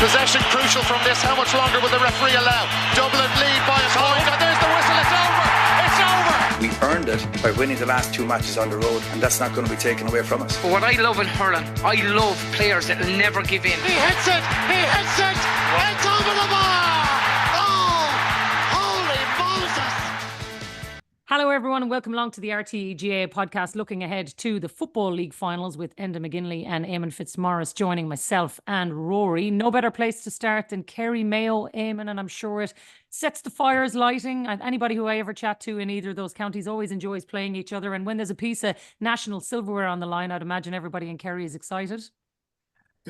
Possession crucial from this. How much longer will the referee allow? Dublin lead by a point, and there's the whistle. It's over. It's over. We earned it by winning the last 2 matches on the road, and that's not going to be taken away from us. But what I love in hurling, I love players that will never give in. He hits it. He hits it. It's over the bar. Oh, holy Moses. Hello everyone and welcome along to the RTE GAA podcast, looking ahead to the Football League finals with Enda, McGinley and Éamonn Fitzmaurice joining myself and Rory. No better place to start than Kerry, Mayo, Éamonn, and I'm sure it sets the fires lighting. And anybody who I ever chat to in either of those counties always enjoys playing each other. And when there's a piece of national silverware on the line, I'd imagine everybody in Kerry is excited.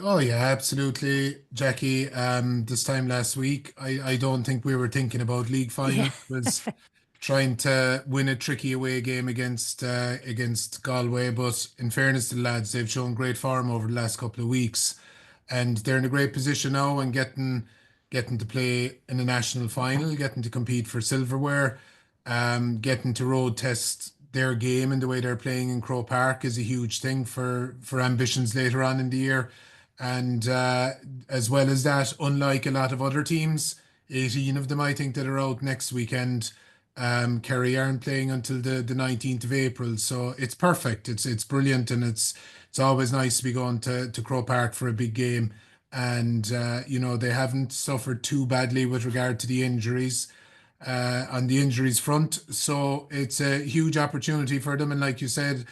Oh yeah, absolutely, Jacqui. This time last week, I don't think we were thinking about league final. It was trying to win a tricky away game against Galway, but in fairness to the lads, they've shown great form over the last couple of weeks, and they're in a great position now and getting to play in a national final, getting to compete for silverware, getting to road test their game, and the way they're playing in Croke Park is a huge thing for ambitions later on in the year. And as well as that, unlike a lot of other teams, 18 of them I think that are out next weekend. Kerry aren't playing until the 19th of April, so it's perfect. It's brilliant, and it's always nice to be going to Croke Park for a big game. And they haven't suffered too badly with regard to the injuries on the injuries front, so it's a huge opportunity for them. And like you said,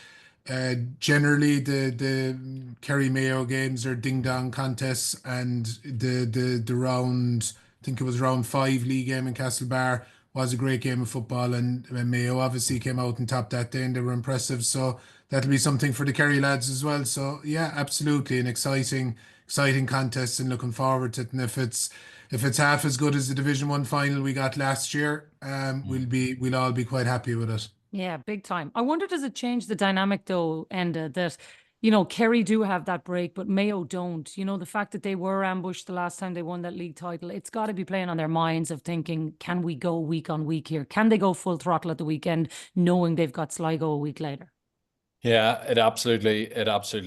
generally the Kerry Mayo games are ding dong contests, and the round, I think it was round 5 league game in Castlebar, was a great game of football, and Mayo obviously came out and topped that day and they were impressive, so that'll be something for the Kerry lads as well. So yeah, absolutely an exciting contest, and looking forward to it. And if it's half as good as the Division 1 final we got last year, we'll all be quite happy with it. Yeah, big time. I wonder, does it change the dynamic though, Enda, that Kerry do have that break, but Mayo don't. The fact that they were ambushed the last time they won that league title, it's got to be playing on their minds of thinking, can we go week on week here? Can they go full throttle at the weekend, knowing they've got Sligo a week later? Yeah, it absolutely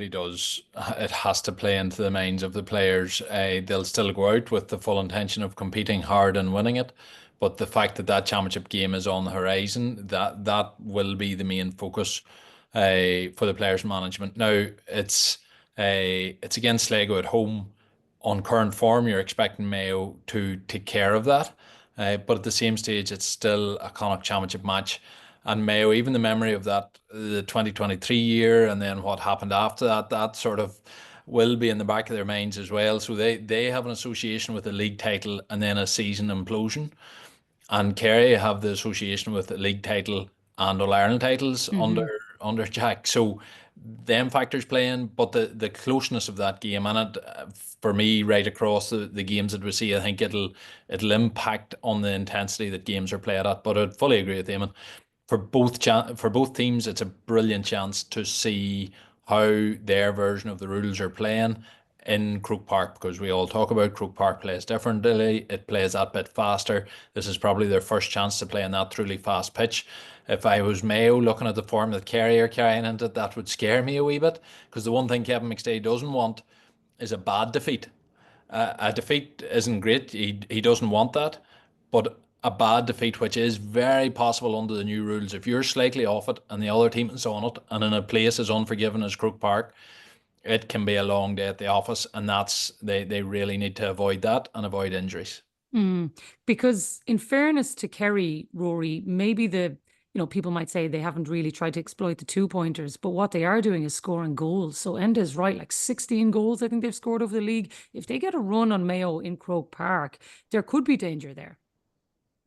does. It has to play into the minds of the players. They'll still go out with the full intention of competing hard and winning it, but the fact that championship game is on the horizon, that will be the main focus for the players' management. Now it's against Sligo at home. On current form, you're expecting Mayo to take care of that, but at the same stage, it's still a Connacht Championship match. And Mayo, even the memory of that, the 2023 year, and then what happened after that sort of will be in the back of their minds as well. So they have an association with the league title and then a season implosion. And Kerry have the association with the league title and All-Ireland titles under Jack. So them factors play in, but the closeness of that game, and it, for me, right across the games that we see, I think it'll impact on the intensity that games are played at. But I'd fully agree with Éamonn. For both teams, it's a brilliant chance to see how their version of the rules are playing in Croke Park, because we all talk about Croke Park plays differently. It plays that bit faster. This is probably their first chance to play on that truly fast pitch. If I was Mayo, looking at the form that Kerry are carrying into it, that would scare me a wee bit, because the one thing Kevin McStay doesn't want is a bad defeat. A defeat isn't great. He doesn't want that, but a bad defeat, which is very possible under the new rules, if you're slightly off it and the other team is on it, and in a place as unforgiving as Croke Park, it can be a long day at the office, and they really need to avoid that and avoid injuries. Because in fairness to Kerry, Rory, maybe people might say they haven't really tried to exploit the 2-pointers, but what they are doing is scoring goals. So Enda's right, like 16 goals I think they've scored over the league. If they get a run on Mayo in Croke Park, there could be danger there.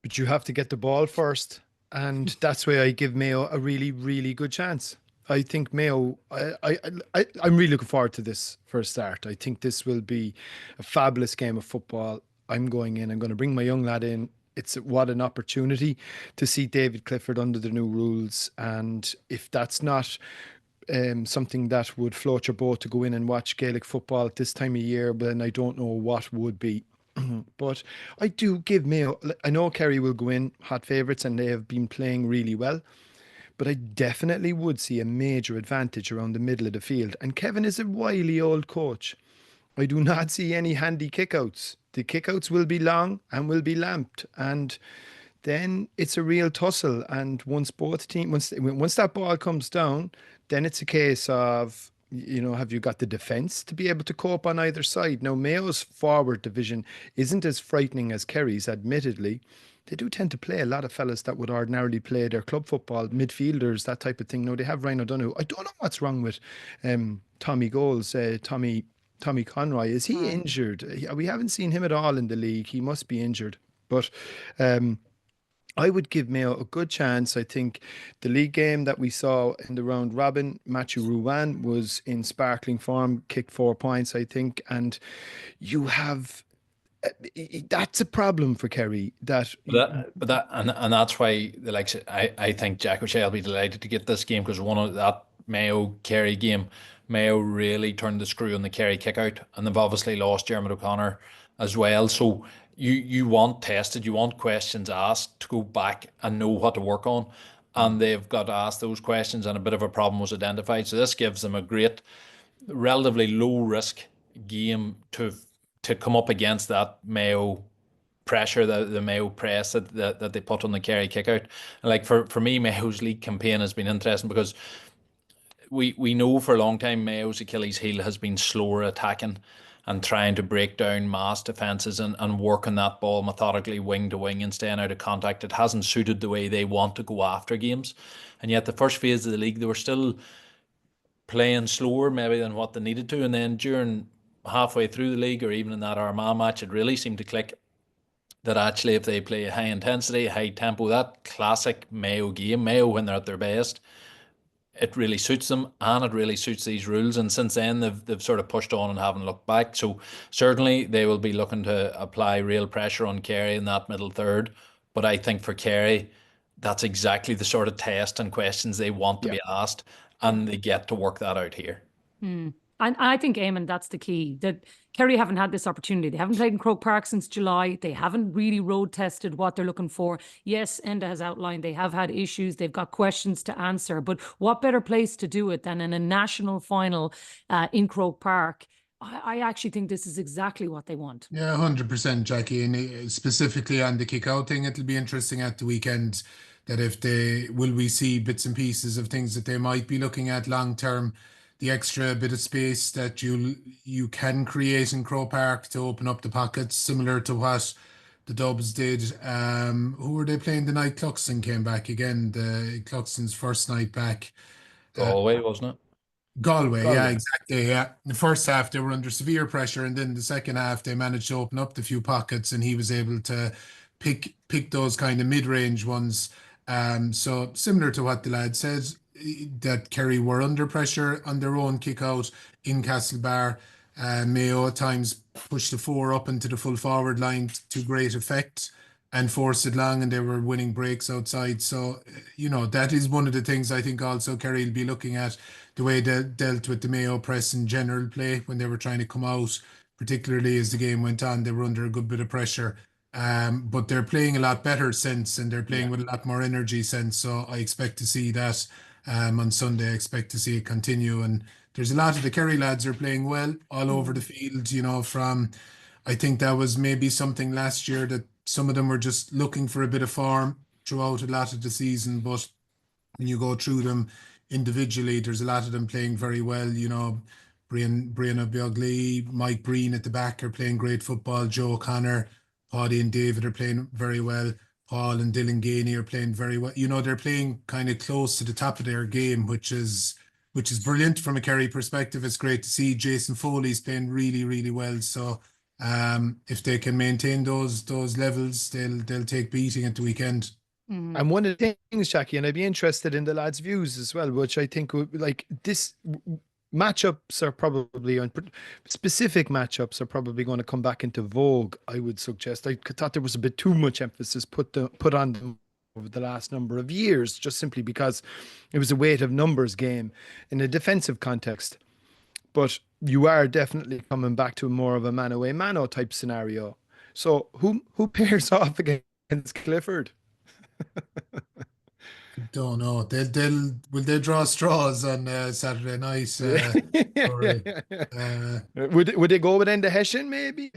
But you have to get the ball first, and that's why I give Mayo a really, really good chance. I think Mayo, I'm really looking forward to this for a start. I think this will be a fabulous game of football. I'm going to bring my young lad in. What an opportunity to see David Clifford under the new rules. And if that's not something that would float your boat to go in and watch Gaelic football at this time of year, then I don't know what would be. But I do give Mayo, I know Kerry will go in hot favourites and they have been playing really well, but I definitely would see a major advantage around the middle of the field. And Kevin is a wily old coach. I do not see any handy kickouts. The kickouts will be long and will be lamped, and then it's a real tussle. And once that ball comes down, then it's a case of, have you got the defence to be able to cope on either side? Now, Mayo's forward division isn't as frightening as Kerry's, admittedly. They do tend to play a lot of fellas that would ordinarily play their club football, midfielders, that type of thing. Now, they have Ryan O'Donoghue. I don't know what's wrong with Tommy Goals, Tommy Conroy. Is he injured? We haven't seen him at all in the league. He must be injured. But I would give Mayo a good chance. I think the league game that we saw in the round robin, Matthew Ruan was in sparkling form, kicked 4 points, I think. And you have... that's a problem for Kerry. And that's why I think Jack O'Shea will be delighted to get this game, because one of that Mayo Kerry game, Mayo really turned the screw on the Kerry kick out, and they've obviously lost Dermot O'Connor as well. So you want tested, you want questions asked to go back and know what to work on, and they've got to ask those questions, and a bit of a problem was identified. So this gives them a great, relatively low risk game to come up against that Mayo pressure, the Mayo press that they put on the Kerry kickout. Like for me, Mayo's league campaign has been interesting, because we know for a long time Mayo's Achilles heel has been slower attacking and trying to break down mass defences and working that ball methodically wing to wing and staying out of contact. It hasn't suited the way they want to go after games. And yet the first phase of the league, they were still playing slower maybe than what they needed to. And then during halfway through the league, or even in that Armagh match, it really seemed to click that actually if they play high intensity, high tempo, that classic Mayo game, Mayo when they're at their best, it really suits them, and it really suits these rules. And since then they've sort of pushed on and haven't looked back. So certainly they will be looking to apply real pressure on Kerry in that middle third. But I think for Kerry, that's exactly the sort of test and questions they want to be asked, and they get to work that out here. And I think, Éamonn, that's the key, that Kerry haven't had this opportunity. They haven't played in Croke Park since July. They haven't really road tested what they're looking for. Yes, Enda has outlined they have had issues. They've got questions to answer. But what better place to do it than in a national final in Croke Park? I actually think this is exactly what they want. Yeah, 100%, Jacqui. And specifically on the kick-out thing, it'll be interesting at the weekend that will we see bits and pieces of things that they might be looking at long-term, the extra bit of space that you can create in Croke Park to open up the pockets, similar to what the Dubs did. Who were they playing the night Cluxton came back again? The Cluxton's first night back. Galway, wasn't it? Galway, yeah, exactly. Yeah, the first half they were under severe pressure, and then the second half they managed to open up the few pockets, and he was able to pick those kind of mid-range ones. So similar to what the lad said, that Kerry were under pressure on their own kick out in Castlebar. Mayo at times pushed the 4 up into the full forward line to great effect and forced it long, and they were winning breaks outside. So, that is one of the things I think also Kerry will be looking at, the way they dealt with the Mayo press in general play when they were trying to come out, particularly as the game went on. They were under a good bit of pressure. But they're playing a lot better since, and they're playing with a lot more energy since. So I expect to see that on Sunday. I expect to see it continue. And there's a lot of the Kerry lads are playing well all over the field, I think that was maybe something last year that some of them were just looking for a bit of form throughout a lot of the season. But when you go through them individually, there's a lot of them playing very well. Brian O'Beagley, Mike Breen at the back are playing great football. Joe O'Connor, Paddy and David are playing very well. Paul and Dylan Gainey are playing very well. They're playing kind of close to the top of their game, which is brilliant from a Kerry perspective. It's great to see. Jason Foley's playing really, really well. So if they can maintain those levels, they'll take beating at the weekend. And one of the things, Jacqui, and I'd be interested in the lads' views as well, which I think this matchups are probably specific matchups are probably going to come back into vogue, I would suggest. I thought there was a bit too much emphasis put on them over the last number of years, just simply because it was a weight of numbers game in a defensive context. But you are definitely coming back to more of a man away, mano type scenario. So who pairs off against Clifford? Don't know. Will they draw straws on Saturday night? Rory? Would they go with Enda Hessian maybe?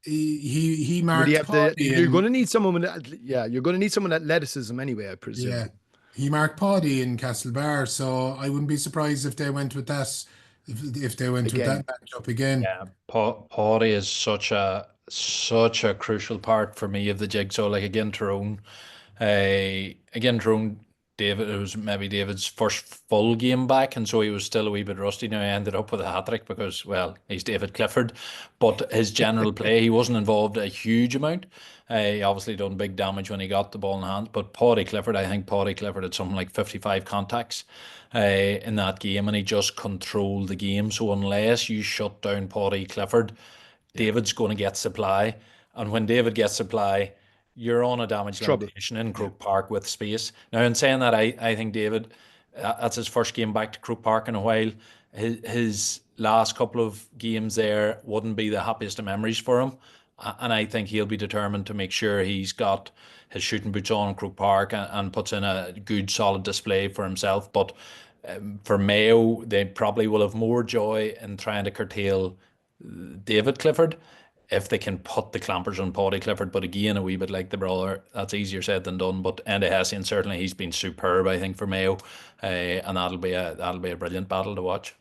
He Would he marked have the? Paddy You're in, going to need someone with, yeah, you're going to need someone with athleticism anyway, I presume. yeah, he marked Paddy in Castlebar, so I wouldn't be surprised if they went with that. If they went with Again, that matchup again. Yeah, Pori is such a crucial part for me of the jigsaw. Like again, Tyrone David, it was maybe David's first full game back, and so he was still a wee bit rusty. Now he ended up with a hat trick because, well, he's David Clifford, but his general play, he wasn't involved a huge amount. He obviously done big damage when he got the ball in hand, but I think Paddy Clifford had something like 55 contacts in that game, and he just controlled the game. So unless you shut down Paddy Clifford, David's going to get supply, and when David gets supply, you're on a damage trouble. limitation in Croke Park with space. Now, in saying that, I think David, that's his first game back to Croke Park in a while. His last couple of games there wouldn't be the happiest of memories for him. And I think he'll be determined to make sure he's got his shooting boots on in Croke Park and puts in a good, solid display for himself. But for Mayo, they probably will have more joy in trying to curtail David Clifford if they can put the clampers on Paddy Clifford. But again, a wee bit like the brother, that's easier said than done. But Enda Hessian, certainly he's been superb, I think, for Mayo, and that'll be a brilliant battle to watch.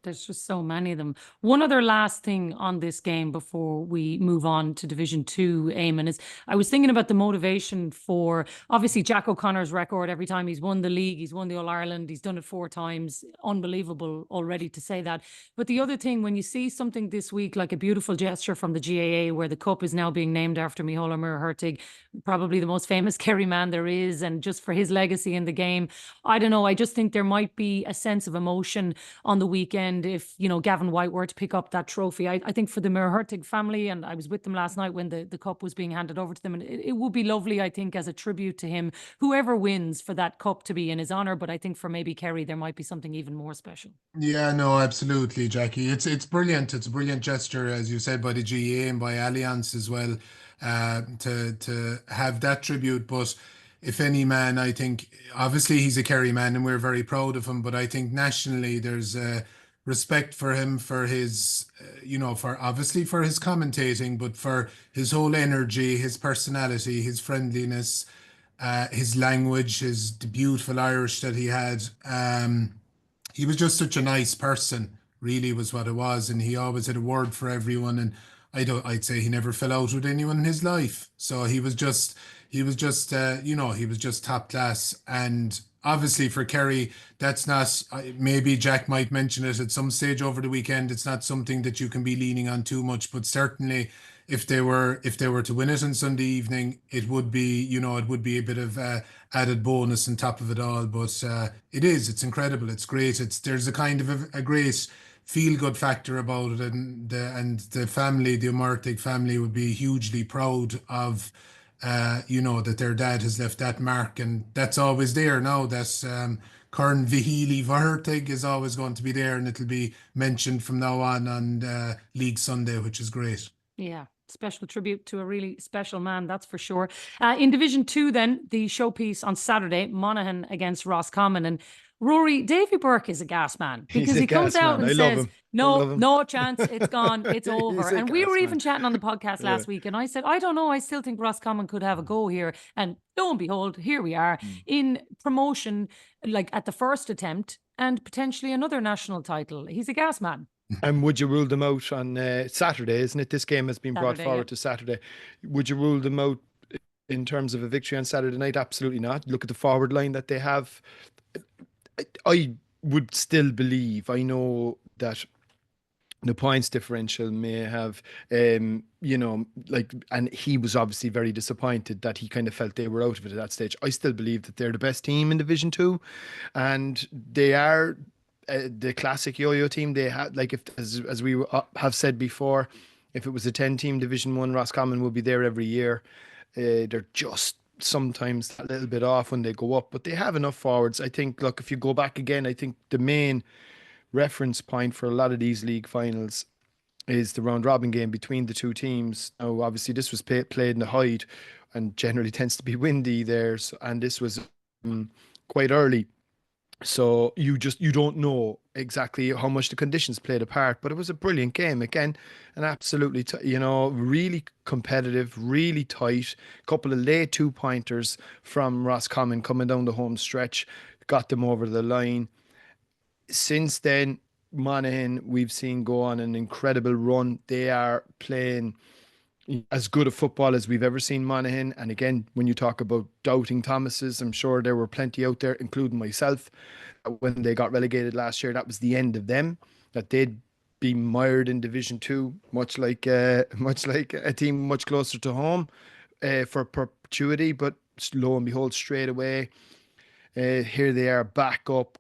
There's just so many of them. One other last thing on this game before we move on to Division 2, Éamonn, is I was thinking about the motivation for, obviously, Jack O'Connor's record. Every time he's won the league, he's won the All-Ireland, he's done it 4 times. Unbelievable already to say that. But the other thing, when you see something this week, like a beautiful gesture from the GAA, where the cup is now being named after Mhíchíl Uí Mhuircheartaigh, probably the most famous Kerry man there is, and just for his legacy in the game, I don't know, I just think there might be a sense of emotion on the weekend if, you know, Gavin White were to pick up that trophy. I think for the Mhuircheartaigh family, and I was with them last night when the cup was being handed over to them, and it would be lovely, I think, as a tribute to him, whoever wins, for that cup to be in his honour. But I think for maybe Kerry, there might be something even more special. Yeah, no, absolutely, Jacqui. It's brilliant. It's a brilliant gesture, as you said, by the GAA and by Allianz as well, to have that tribute. But if any man, I think obviously he's a Kerry man, and we're very proud of him. But I think nationally, there's respect for him for his, for obviously for his commentating, but for his whole energy, his personality, his friendliness, his language, the beautiful Irish that he had. He was just such a nice person, really was what it was, and he always had a word for everyone. And I'd say he never fell out with anyone in his life. So he was just, he was just top class. And obviously for Kerry, that's not, maybe Jack might mention it at some stage over the weekend. It's not something that you can be leaning on too much, but certainly if they were to win it on Sunday evening, it would be, it would be a bit of added bonus on top of it all. But it's incredible. It's great. There's a kind of a great feel good factor about it, and the family, the Mhuircheartaigh family, would be hugely proud of that their dad has left that mark, and that's always there now. That's Corn Mhíchíl Uí Mhuircheartaigh is always going to be there, and it'll be mentioned from now on League Sunday, which is great. Yeah, special tribute to a really special man, that's for sure. In Division 2 then, the showpiece on Saturday, Monaghan against Roscommon. And Rory, Davy Burke is a gas man, because he comes out and says, no chance, it's gone, it's over. And we were even chatting on the podcast last week, and I said, I don't know, I still think Roscommon could have a go here. And lo and behold, here we are in promotion, like at the first attempt, and potentially another national title. He's a gas man. And would you rule them out on Saturday? Isn't it? This game has been brought forward to Saturday. Would you rule them out in terms of a victory on Saturday night? Absolutely not. Look at the forward line that they have. I would still believe, I know that the points differential may have, and he was obviously very disappointed that he kind of felt they were out of it at that stage. I still believe that they're the best team in Division 2, and they are the classic yo-yo team. They had, like, if as we have said before, if it was a 10-team Division 1, Roscommon will be there every year. They're just sometimes a little bit off when they go up, but they have enough forwards. I think, look, if you go back again, I think the main reference point for a lot of these league finals is the round robin game between the two teams. Now, obviously, this was played in the Hyde, and generally tends to be windy there. And this was quite early. So you don't know exactly how much the conditions played a part, but it was a brilliant game. Again, an absolutely, really competitive, really tight. Couple of late 2-pointers from Roscommon coming down the home stretch, got them over the line. Since then, Monaghan, we've seen go on an incredible run. They are playing as good a football as we've ever seen Monaghan. And again, when you talk about doubting Thomases, I'm sure there were plenty out there, including myself, when they got relegated last year. That was the end of them, that they'd be mired in Division 2, much like a team much closer to home for perpetuity. But lo and behold, straight away, here they are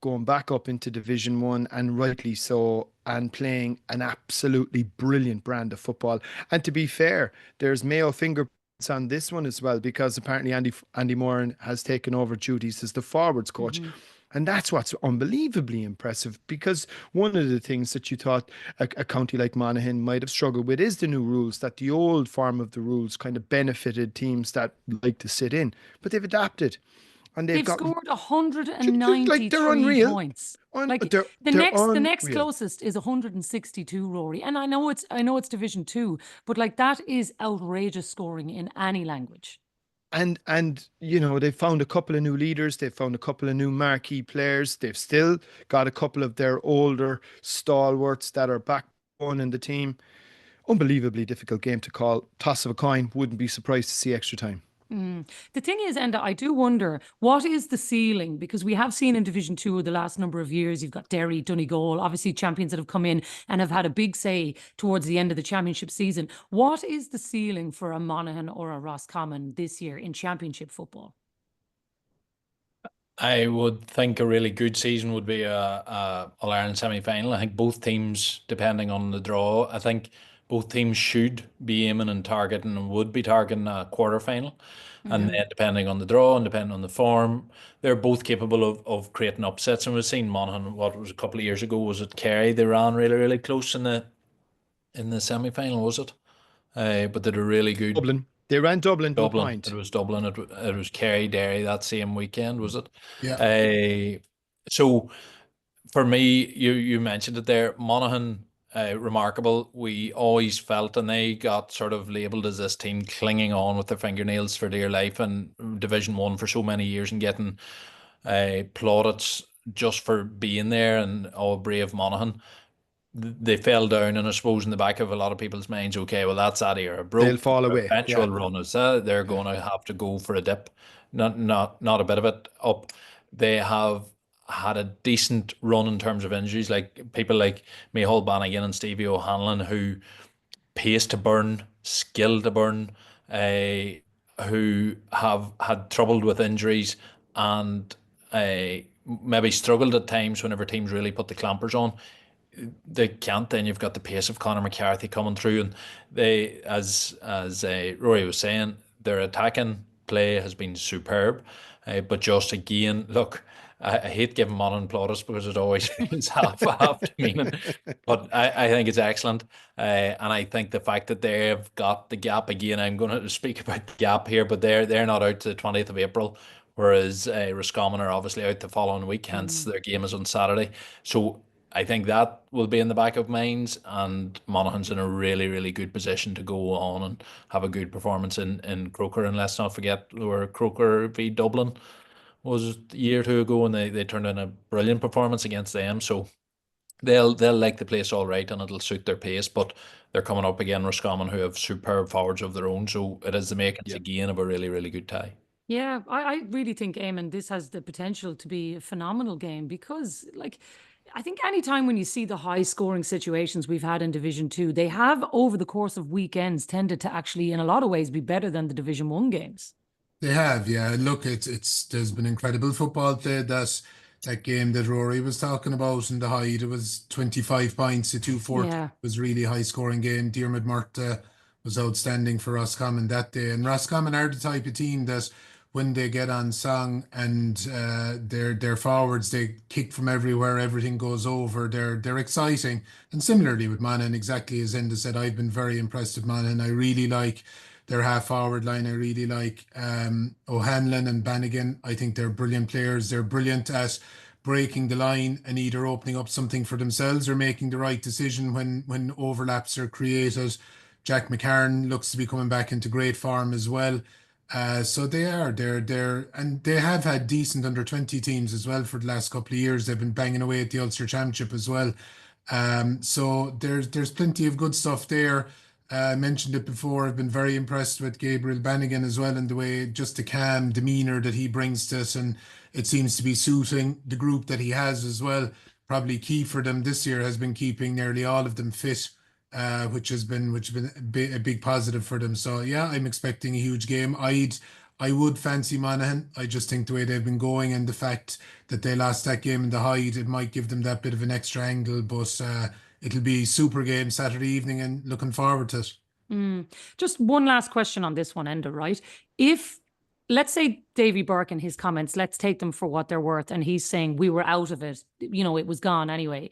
going back up into Division 1, and rightly so, and playing an absolutely brilliant brand of football. And to be fair, there's Mayo fingerprints on this one as well, because apparently Andy Moran has taken over duties as the forwards coach. And that's what's unbelievably impressive, because one of the things that you thought a county like Monaghan might have struggled with is the new rules, that the old form of the rules kind of benefited teams that like to sit in, but they've adapted. And they've scored 193 they're unreal points. They're The next closest is 162, Rory. And I know it's Division 2, but that is outrageous scoring in any language. And they've found a couple of new leaders, they've found a couple of new marquee players, they've still got a couple of their older stalwarts that are back on in the team. Unbelievably difficult game to call. Toss of a coin, wouldn't be surprised to see extra time. The thing is, Enda, I do wonder, what is the ceiling? Because we have seen in Division 2 the last number of years, you've got Derry, Donegal, obviously champions that have come in and have had a big say towards the end of the championship season. What is the ceiling for a Monaghan or a Roscommon this year in championship football? I would think a really good season would be a All-Ireland semi-final. I think both teams, depending on the draw, I think both teams should be aiming and targeting, and would be targeting a quarter-final. And then depending on the draw and depending on the form, they're both capable of creating upsets. And we've seen Monaghan, what was a couple of years ago, was it Kerry? They ran really, really close in the semi-final, was it? But they were really good. Dublin. They ran Dublin to a point. It was Dublin. It was Kerry, Derry that same weekend, was it? Yeah. So for me, you mentioned it there, Monaghan, remarkable. We always felt, and they got sort of labelled as this team clinging on with their fingernails for dear life in Division 1 for so many years and getting plaudits just for being there, and all brave Monaghan. They fell down, and I suppose in the back of a lot of people's minds, okay, well, that's that era broke. They'll fall away. Eventual run is they're going to have to go for a dip, not a bit of it up. They have had a decent run in terms of injuries, like people like Mhíchíl Bannigan and Stevie O'Hanlon, who pace to burn, skill to burn, who have had troubled with injuries and maybe struggled at times whenever teams really put the clampers on. They can't. Then you've got the pace of Conor McCarthy coming through, and they, as Rory was saying, their attacking play has been superb. But just again, look, I hate giving Monaghan plaudits because it always feels half demeaning, but I think it's excellent. And I think the fact that they've got the gap again, I'm going to speak about the gap here, but they're not out to the 20th of April, whereas Roscommon are obviously out the following week, hence their game is on Saturday. So I think that will be in the back of minds, and Monaghan's in a really, really good position to go on and have a good performance in Croker. And let's not forget where Croker v Dublin was a year or two ago, and they turned in a brilliant performance against them. So they'll like the place all right, and it'll suit their pace. But they're coming up again, Roscommon, who have superb forwards of their own. So it is the makings again of a really, really good tie. Yeah, I really think, Éamonn, this has the potential to be a phenomenal game, because I think any time when you see the high scoring situations we've had in Division 2, they have over the course of weekends tended to actually in a lot of ways be better than the Division 1 games. They have, yeah. Look, there's been incredible football played. That game that Rory was talking about in the Hyde, it was 25 points to 2-4. It was really high scoring game. Diarmuid Murta was outstanding for Roscommon that day. And Roscommon are the type of team that when they get on song and their forwards, they kick from everywhere, everything goes over. They're exciting. And similarly with Monaghan, exactly as Enda said, I've been very impressed with Monaghan. I really like their half-forward line I really like. O'Hanlon and Bannigan, I think they're brilliant players. They're brilliant at breaking the line and either opening up something for themselves or making the right decision when overlaps are created. Jack McCarron looks to be coming back into great form as well. So and they have had decent under-20 teams as well for the last couple of years. They've been banging away at the Ulster Championship as well. So there's plenty of good stuff there. I mentioned it before. I've been very impressed with Gabriel Bannigan as well, and the way, just the calm demeanour that he brings to it, and it seems to be suiting the group that he has as well. Probably key for them this year has been keeping nearly all of them fit, which has been a big positive for them. So yeah, I'm expecting a huge game. I would fancy Monaghan. I just think the way they've been going and the fact that they lost that game in the Hyde, it might give them that bit of an extra angle. But it'll be super game Saturday evening, and looking forward to it. Just one last question on this one, Enda, right? If, let's say, Davy Burke and his comments, let's take them for what they're worth, and he's saying we were out of it, it was gone anyway.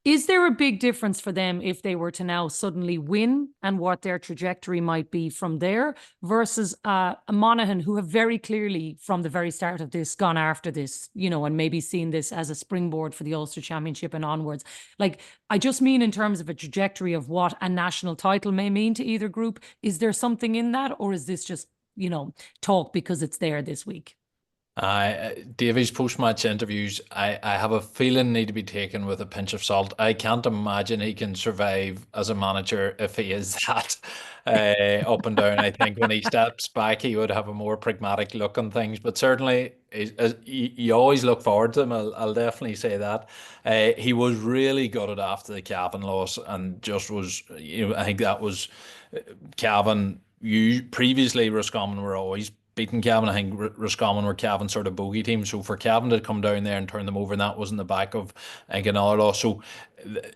Is there a big difference for them if they were to now suddenly win, and what their trajectory might be from there, versus a Monaghan who have very clearly from the very start of this gone after this, and maybe seen this as a springboard for the Ulster Championship and onwards? Like, I just mean in terms of a trajectory of what a national title may mean to either group. Is there something in that, or is this just, talk because it's there this week? Davy's post-match interviews, I have a feeling, need to be taken with a pinch of salt. I can't imagine he can survive as a manager if he is that up and down. I think when he steps back, he would have a more pragmatic look on things. But certainly, you always look forward to him. I'll definitely say that. He was really gutted after the Cavan loss, and just was, I think that was Cavan. Previously, Roscommon were always beating Cavan. I think Roscommon were Cavan's sort of bogey team. So for Cavan to come down there and turn them over, and that was in the back of another loss. So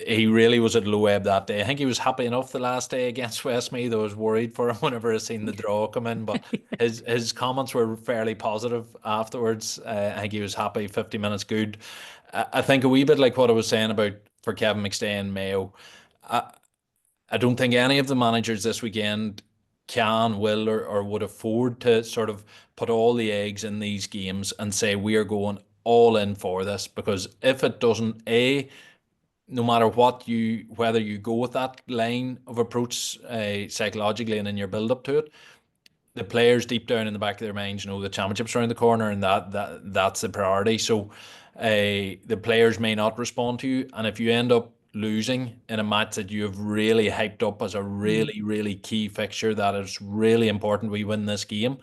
he really was at low ebb that day. I think he was happy enough the last day against Westmeath. I was worried for him whenever I seen the draw come in, but his comments were fairly positive afterwards. I think he was happy. 50 minutes good. I think a wee bit like what I was saying about for Kevin McStay and Mayo. I don't think any of the managers this weekend can, will, or would afford to sort of put all the eggs in these games and say we are going all in for this, because if it doesn't, no matter whether you go with that line of approach psychologically and in your build up to it, the players deep down in the back of their minds know the championship's around the corner, and that's the priority. So the players may not respond to you, and if you end up losing in a match that you have really hyped up as a really, really key fixture, that it's really important we win this game,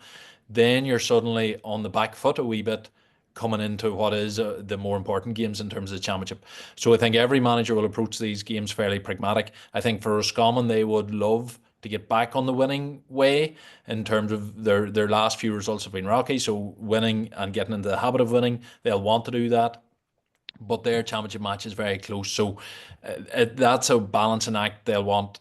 then you're suddenly on the back foot a wee bit coming into what is the more important games in terms of the championship. So I think every manager will approach these games fairly pragmatic. I think for Roscommon, they would love to get back on the winning way in terms of their last few results have been rocky. So winning and getting into the habit of winning, they'll want to do that. But their championship match is very close. So that's a balancing act they'll want.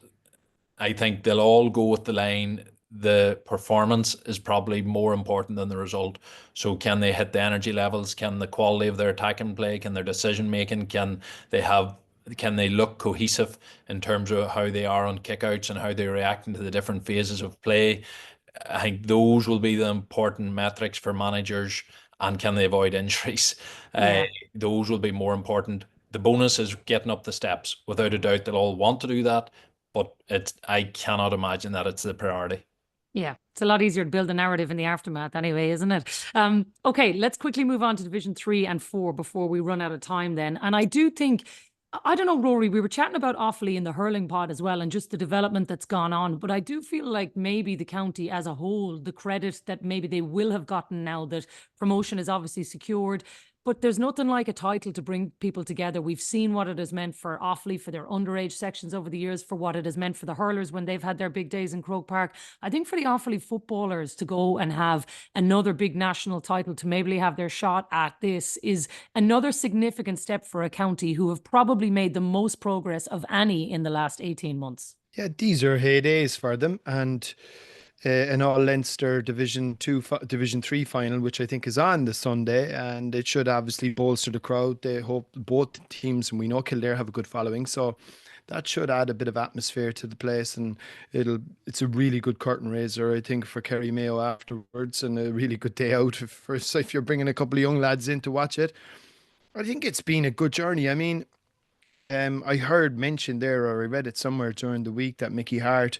I think they'll all go with the line. The performance is probably more important than the result. So can they hit the energy levels? Can the quality of their attacking play? Can their decision making? Can they look cohesive in terms of how they are on kickouts and how they're reacting to the different phases of play? I think those will be the important metrics for managers. And can they avoid injuries? Those will be more important. The bonus is getting up the steps. Without a doubt, they'll all want to do that, but I cannot imagine that it's the priority. Yeah, it's a lot easier to build a narrative in the aftermath anyway, isn't it? Okay, let's quickly move on to Division 3 and 4 before we run out of time then. And I do think, I don't know, Rory, we were chatting about Offaly in the hurling pod as well, and just the development that's gone on. But I do feel like maybe the county as a whole, the credit that maybe they will have gotten now that promotion is obviously secured. But there's nothing like a title to bring people together. We've seen what it has meant for Offaly, for their underage sections over the years, for what it has meant for the hurlers when they've had their big days in Croke Park. I think for the Offaly footballers to go and have another big national title, to maybe have their shot at this, is another significant step for a county who have probably made the most progress of any in the last 18 months. Yeah, these are heydays for them. And an all-Leinster Division 3 final, which I think is on the Sunday, and it should obviously bolster the crowd. They hope both teams, and we know Kildare have a good following, so that should add a bit of atmosphere to the place, and it's a really good curtain raiser, I think, for Kerry Mayo afterwards, and a really good day out if you're bringing a couple of young lads in to watch it. I think it's been a good journey. I mean, I heard mentioned there, or I read it somewhere during the week, that Mickey Hart,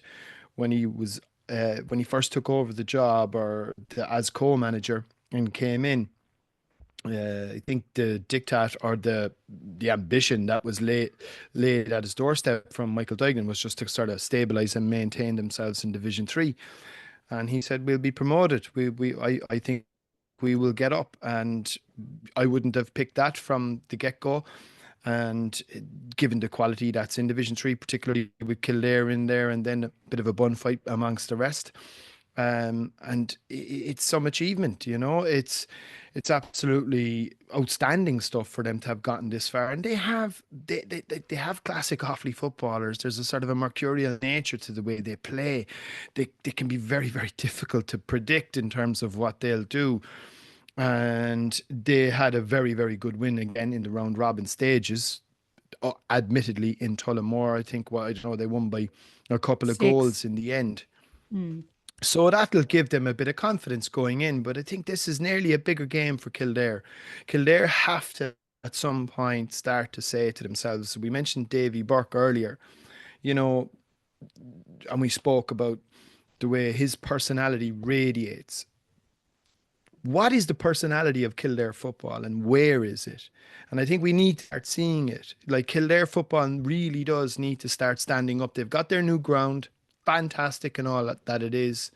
when he first took over the job as co-manager and came in, I think the diktat or the ambition that was laid at his doorstep from Michael Duignan was just to sort of stabilise and maintain themselves in Division 3. And he said, we'll be promoted. I think we will get up. And I wouldn't have picked that from the get-go. And given the quality that's in Division 3, particularly with Kildare in there, and then a bit of a bun fight amongst the rest. And it's some achievement, you know. It's absolutely outstanding stuff for them to have gotten this far, and they have classic Offaly footballers. There's a sort of a mercurial nature to the way they play. They can be very, very difficult to predict in terms of what they'll do, and they had a very, very good win again in the round robin stages. Admittedly in Tullamore, I think they won by a couple of 6 goals in the end. So that'll give them a bit of confidence going in. But I think this is nearly a bigger game for Kildare. Kildare have to, at some point, start to say to themselves, we mentioned Davy Burke earlier, you know, and we spoke about the way his personality radiates. What is the personality of Kildare football, and where is it? And I think we need to start seeing it. Like, Kildare football really does need to start standing up. They've got their new ground. Fantastic and all that it is.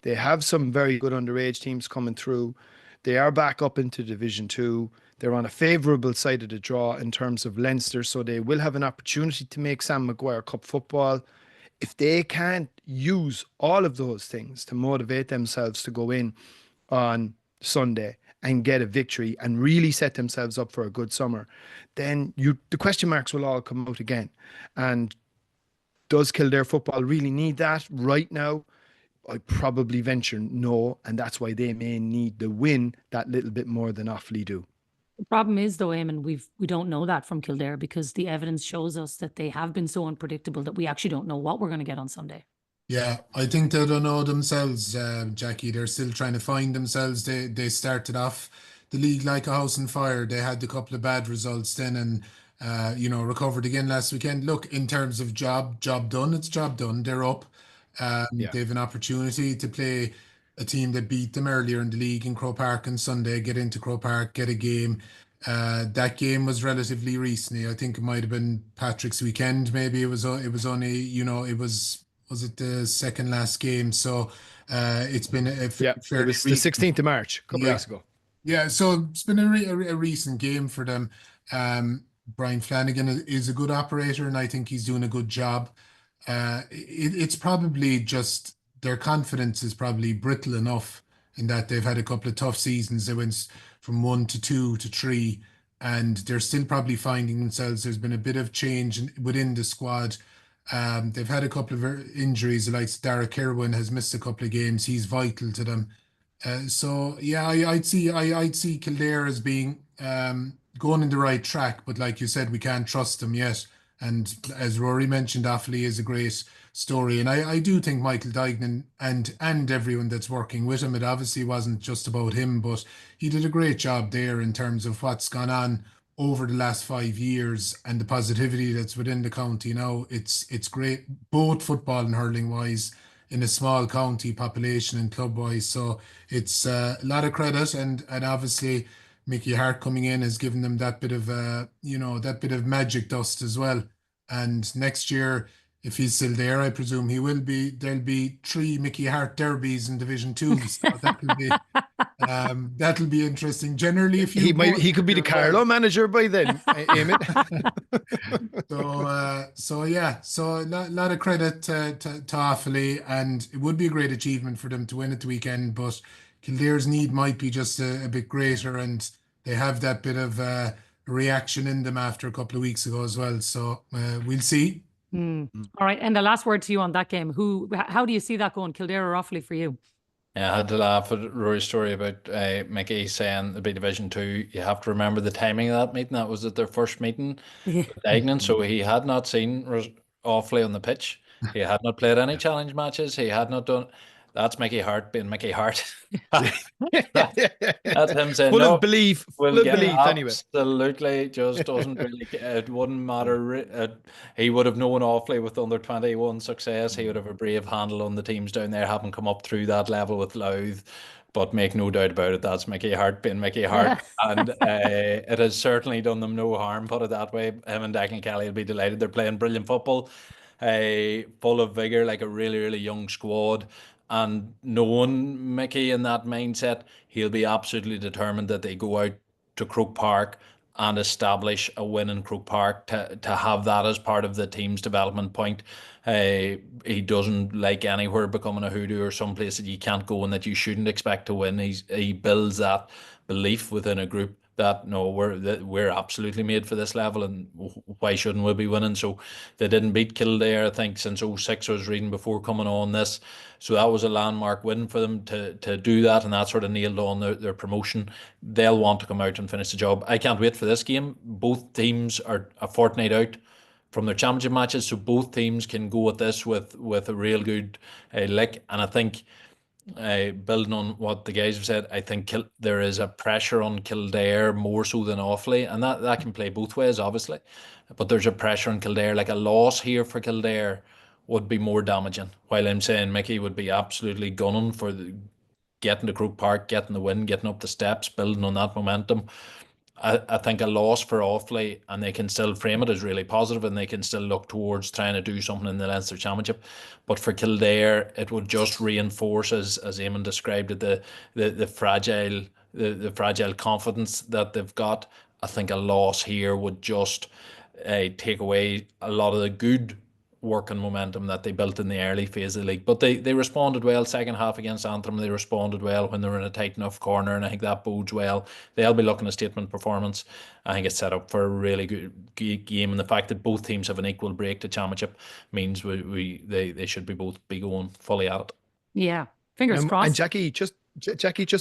They have some very good underage teams coming through. They are back up into Division 2. They're on a favourable side of the draw in terms of Leinster, so they will have an opportunity to make Sam Maguire Cup football. If they can't use all of those things to motivate themselves to go in on Sunday and get a victory and really set themselves up for a good summer, then the question marks will all come out again. And does Kildare football really need that right now? I probably venture no, and that's why they may need the win that little bit more than Offaly do. The problem is, though, Éamonn, we don't know that from Kildare, because the evidence shows us that they have been so unpredictable that we actually don't know what we're going to get on Sunday. Yeah, I think they don't know themselves, Jacqui. They're still trying to find themselves. They started off the league like a house on fire. They had a couple of bad results then, and recovered again last weekend. Look, in terms of job done, it's job done. They're up. They have an opportunity to play a team that beat them earlier in the league in Croke Park on Sunday, get into Croke Park, get a game. That game was relatively recently. I think it might have been Patrick's weekend. Maybe it was only, was it the second last game? So it's been it was the 16th of March, a couple of weeks ago. Yeah, so it's been a recent game for them. Brian Flanagan is a good operator, and I think he's doing a good job. It's probably just their confidence is probably brittle enough in that they've had a couple of tough seasons. They went from 1 to 2 to 3, and they're still probably finding themselves. There's been a bit of change within the squad. They've had a couple of injuries, like Dara Kirwan has missed a couple of games. He's vital to them. I'd see Kildare as being going in the right track, but like you said, we can't trust them yet. And as Rory mentioned, Offaly is a great story, and I do think Michael Duignan and everyone that's working with him, it obviously wasn't just about him, but he did a great job there in terms of what's gone on over the last 5 years and the positivity that's within the county now. It's great, both football and hurling wise, in a small county population and club wise. So it's a lot of credit, and obviously Mickey Hart coming in has given them that bit of that bit of magic dust as well. And next year, if he's still there, I presume he will be. There'll be 3 Mickey Hart derbies in Division 2. So that'll be interesting. Generally, if he could be the Carlow manager by then, Éamonn. So a lot of credit to Offaly, and it would be a great achievement for them to win at the weekend. But Kildare's need might be just a bit greater, and they have that bit of reaction in them after a couple of weeks ago as well. So we'll see. All right, and the last word to you on that game. How do you see that going, Kildare or Offaly for you? Yeah, I had to laugh at Rory's story about Mickey saying it'd be Division 2. You have to remember the timing of that meeting. That was at their first meeting Yeah. with Dignan, so he had not seen Offaly on the pitch. He had not played any challenge matches. He had not done. That's Mickey Hart being Mickey Hart. That's him saying, Full no, of belief. we'll Full of get belief, anyway. absolutely. Just doesn't really. It wouldn't matter. He would have known Offaly with under 21 success. He would have a brave handle on the teams down there, having come up through that level with Louth. But make no doubt about it, that's Mickey Hart being Mickey Hart, and it has certainly done them no harm. Put it that way. Him and Declan Kelly will be delighted. They're playing brilliant football, full of vigor, like a really, really young squad. And knowing Mickey in that mindset, he'll be absolutely determined that they go out to Croke Park and establish a win in Croke Park to have that as part of the team's development point. He doesn't like anywhere becoming a hoodoo or someplace that you can't go and that you shouldn't expect to win. He builds that belief within a group that no, we're absolutely made for this level, and why shouldn't we be winning? So they didn't beat Kildare, I think, since 06. I was reading before coming on this, so that was a landmark win for them to do that, and that sort of nailed on their promotion. They'll want to come out and finish the job. I can't wait for this game. Both teams are a fortnight out from their championship matches, so both teams can go at this with a real good lick, and I think. Building on what the guys have said, I think there is a pressure on Kildare more so than Offaly, and that can play both ways, obviously. But there's a pressure on Kildare, like a loss here for Kildare would be more damaging. While I'm saying Mickey would be absolutely gunning for getting to Croke Park, getting the win, getting up the steps, building on that momentum. I think a loss for Offaly, and they can still frame it as really positive, and they can still look towards trying to do something in the Leinster Championship. But for Kildare, it would just reinforce, as Éamonn described it, the fragile confidence that they've got. I think a loss here would just take away a lot of the good work and momentum that they built in the early phase of the league. But they responded well second half against Antrim. They responded well when they were in a tight enough corner, and I think that bodes well. They'll be looking at statement performance. I think it's set up for a really good game, and the fact that both teams have an equal break to championship means they should be both be going fully at it. Yeah, fingers crossed. And Jacqui,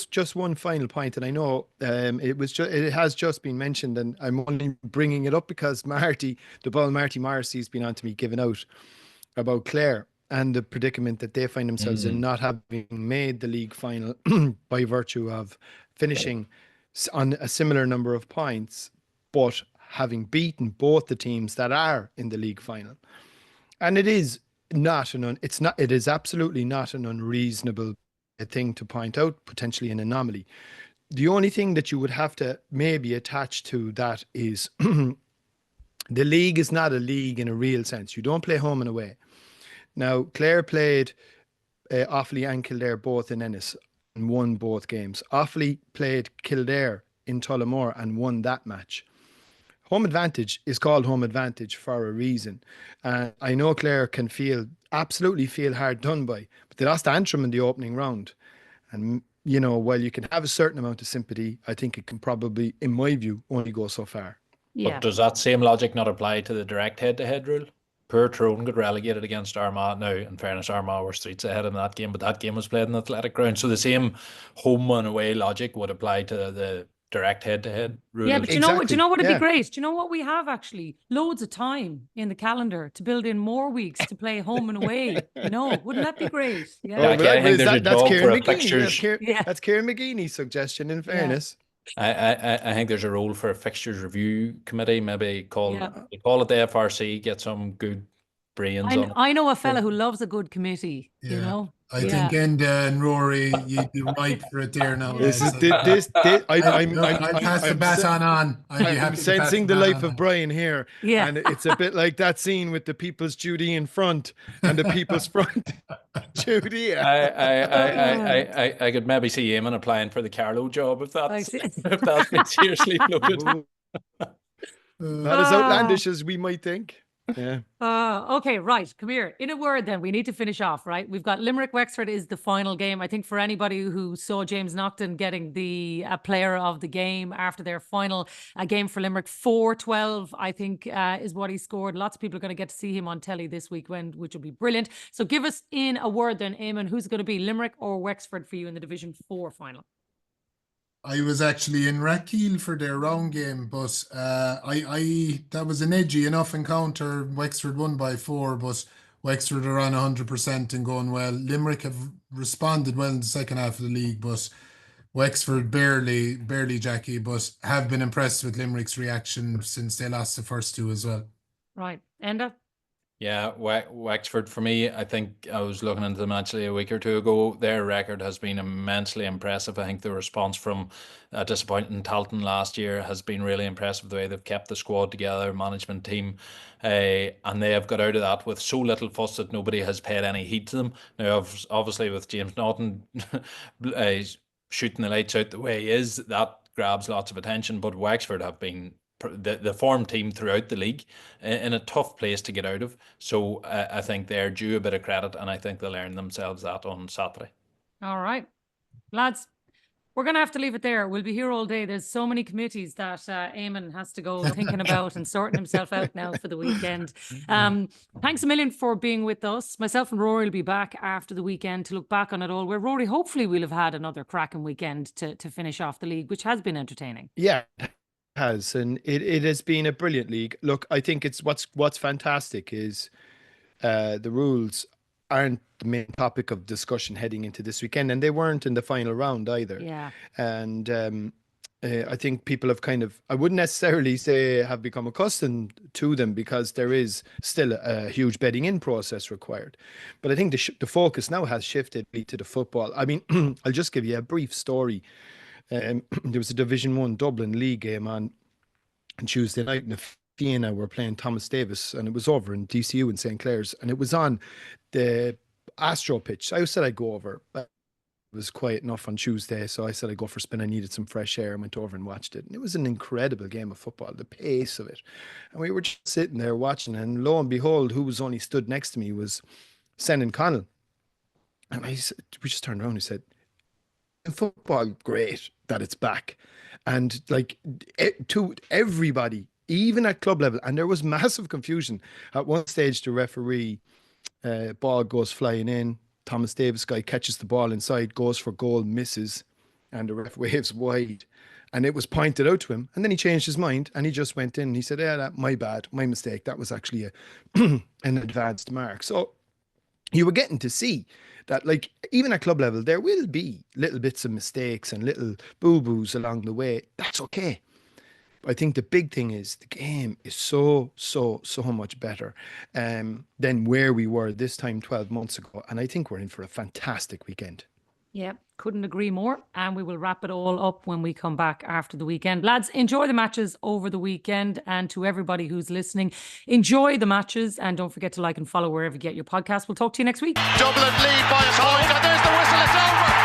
just one final point, and I know it has just been mentioned, and I'm only bringing it up because Marty Morrissey's been on to me giving out about Clare and the predicament that they find themselves in, not having made the league final by virtue of finishing on a similar number of points, but having beaten both the teams that are in the league final. And it is absolutely not an unreasonable thing to point out, potentially an anomaly. The only thing that you would have to maybe attach to that is the league is not a league in a real sense. You don't play home and away. Now, Clare played Offaly and Kildare both in Ennis and won both games. Offaly played Kildare in Tullamore and won that match. Home advantage is called home advantage for a reason. I know Clare can absolutely feel hard done by, but they lost Antrim in the opening round. And, while you can have a certain amount of sympathy, I think it can probably, in my view, only go so far. Yeah. But does that same logic not apply to the direct head-to-head rule? Poor Tyrone got relegated against Armagh. Now, in fairness, Armagh were streets ahead in that game, but that game was played in athletic ground. So the same home and away logic would apply to the direct head-to-head rule. Yeah, but do you know what would be great? Do you know what we have actually? Loads of time in the calendar to build in more weeks to play home and away. Wouldn't that be great? Yeah. I think there's a job for a fixtures. That's Kieran McGinley's suggestion, in fairness. I think there's a role for a fixtures review committee, maybe call it the FRC, get some good brains on it. I know a fella who loves a good committee, I think Enda and Rory, you'd be right for it there now. I'll pass the baton on. I'm sensing the life of Brian here. Yeah. And it's a bit like that scene with the People's Judy in front and the People's Front Judy. I could maybe see Éamonn applying for the Carlow job if that's been seriously loaded. Not as outlandish as we might think. Yeah. Okay, right. Come here. In a word, then, we need to finish off, right? We've got Limerick Wexford is the final game. I think for anybody who saw James Naughton getting the player of the game after their final game for Limerick, 4-12, I think is what he scored. Lots of people are going to get to see him on telly this weekend, which will be brilliant. So give us in a word then, Éamonn, who's going to be Limerick or Wexford for you in the Division 4 final? I was actually in Rathkeil for their round game, but that was an edgy enough encounter. Wexford won by 4, but Wexford are on 100% and going well. Limerick have responded well in the second half of the league, but Wexford barely, Jacqui, but have been impressed with Limerick's reaction since they lost the first 2 as well. Right. Enda? Yeah, Wexford for me, I think I was looking into them actually a week or 2 ago. Their record has been immensely impressive. I think the response from disappointing Talton last year has been really impressive, the way they've kept the squad together, management team, and they have got out of that with so little fuss that nobody has paid any heed to them. Now, obviously with James Naughton shooting the lights out the way he is, that grabs lots of attention, but Wexford have been the form team throughout the league in a tough place to get out of. So I think they're due a bit of credit, and I think they'll earn themselves that on Saturday. All right, lads, we're going to have to leave it there. We'll be here all day. There's so many committees that Éamonn has to go thinking about and sorting himself out now for the weekend. Thanks a million for being with us. Myself and Rory will be back after the weekend to look back on it all, where Rory, hopefully we'll have had another cracking weekend to finish off the league, which has been entertaining. Yeah. Has, and it has been a brilliant league. Look, I think it's what's fantastic is the rules aren't the main topic of discussion heading into this weekend, and they weren't in the final round either. Yeah. And I think people have I wouldn't necessarily say have become accustomed to them, because there is still a huge betting in process required. But I think the focus now has shifted to the football. I mean, I'll just give you a brief story. There was a Division 1 Dublin League game on Tuesday night, and Fianna were playing Thomas Davis, and it was over in DCU in St. Clair's, and it was on the Astro pitch. I said I'd go over. It was quiet enough on Tuesday, so I said I'd go for a spin. I needed some fresh air and went over and watched it. And it was an incredible game of football, the pace of it. And we were just sitting there watching, and lo and behold, who was only stood next to me was Senan Connell. And we just turned around and said, in football, great that it's back. And like to everybody, even at club level, and there was massive confusion. At one stage, the referee, ball goes flying in. Thomas Davis guy catches the ball inside, goes for goal, misses, and the ref waves wide. And it was pointed out to him. And then he changed his mind and he just went in and he said, yeah, my bad, my mistake. That was actually an advanced mark. So you were getting to see that, like, even at club level, there will be little bits of mistakes and little boo-boos along the way. That's okay. I think the big thing is the game is so much better than where we were this time 12 months ago. And I think we're in for a fantastic weekend. Yeah, couldn't agree more. And we will wrap it all up when we come back after the weekend. Lads, enjoy the matches over the weekend. And to everybody who's listening, enjoy the matches. And don't forget to like and follow wherever you get your podcast. We'll talk to you next week. Dublin lead by a point, and there's the whistle, it's over.